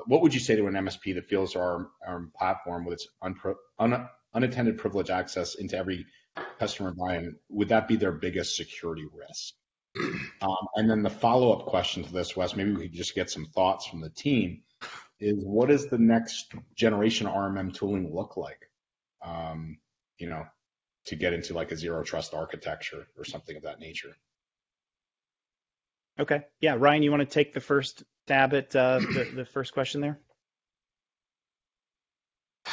what would you say to an MSP that feels our platform with its unattended privilege access into every customer environment, would that be their biggest security risk? And then the follow-up question to this, Wes, maybe we could just get some thoughts from the team, is what does the next generation RMM tooling look like, to get into like a zero trust architecture or something of that nature? Okay. Yeah. Ryan, you want to take the first stab at the first question there?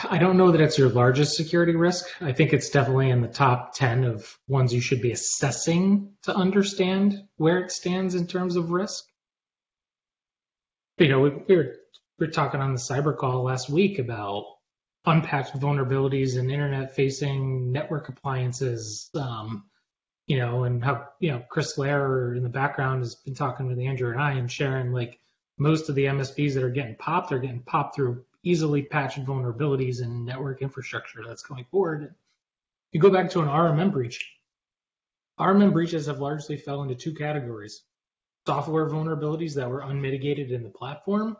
I don't know that it's your largest security risk. I think it's definitely in the top 10 of ones you should be assessing to understand where it stands in terms of risk. We were talking on the cyber call last week about unpatched vulnerabilities in internet-facing network appliances, and how, Chris Lair in the background has been talking with Andrew and I and sharing like most of the MSPs that are getting popped are getting popped through easily patched vulnerabilities in network infrastructure that's going forward. You go back to an RMM breach. RMM breaches have largely fell into two categories: software vulnerabilities that were unmitigated in the platform,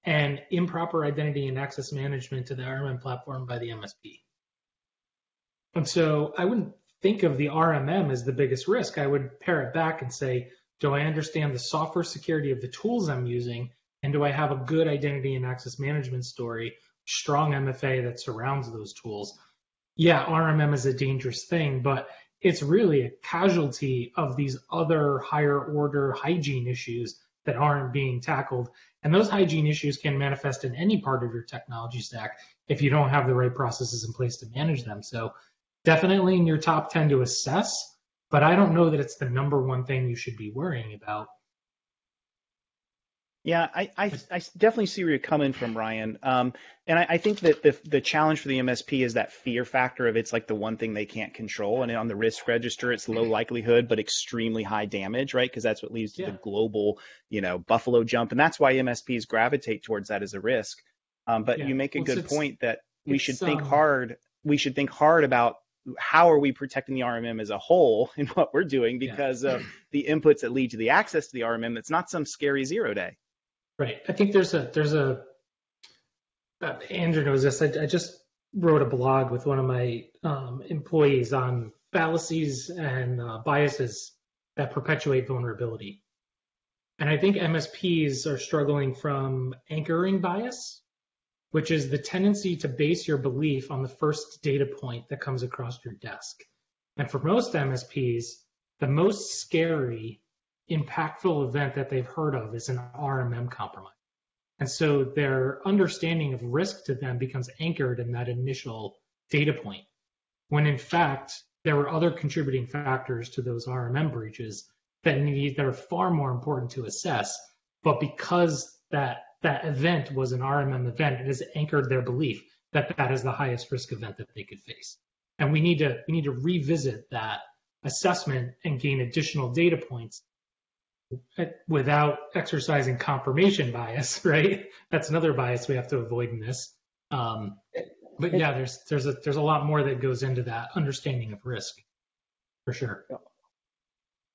and improper identity and access management to the RMM platform by the MSP. And so I wouldn't think of the RMM as the biggest risk. I would pare it back and say, do I understand the software security of the tools I'm using? And do I have a good identity and access management story, strong MFA that surrounds those tools? Yeah, RMM is a dangerous thing, but it's really a casualty of these other higher order hygiene issues that aren't being tackled. And those hygiene issues can manifest in any part of your technology stack if you don't have the right processes in place to manage them. So definitely in your top 10 to assess, but I don't know that it's the number one thing you should be worrying about. Yeah, I definitely see where you're coming from, Ryan. And I think that the challenge for the MSP is that fear factor of it's like the one thing they can't control. And on the risk register, it's low likelihood, but extremely high damage, right? Because that's what leads to the global, buffalo jump. And that's why MSPs gravitate towards that as a risk. But you make a good point that we should think hard. We should think hard about how are we protecting the RMM as a whole in what we're doing, because of the inputs that lead to the access to the RMM. It's not some scary 0 day. Right. I think there's a Andrew knows this. I just wrote a blog with one of my employees on fallacies and biases that perpetuate vulnerability. And I think MSPs are struggling from anchoring bias, which is the tendency to base your belief on the first data point that comes across your desk. And for most MSPs, the most scary, impactful event that they've heard of is an RMM compromise. And so their understanding of risk to them becomes anchored in that initial data point, when in fact, there were other contributing factors to those RMM breaches that are far more important to assess. But because that event was an RMM event, it has anchored their belief that that is the highest risk event that they could face. And we need to revisit that assessment and gain additional data points without exercising confirmation bias, right? That's another bias we have to avoid in this. But yeah, there's a lot more that goes into that understanding of risk, for sure.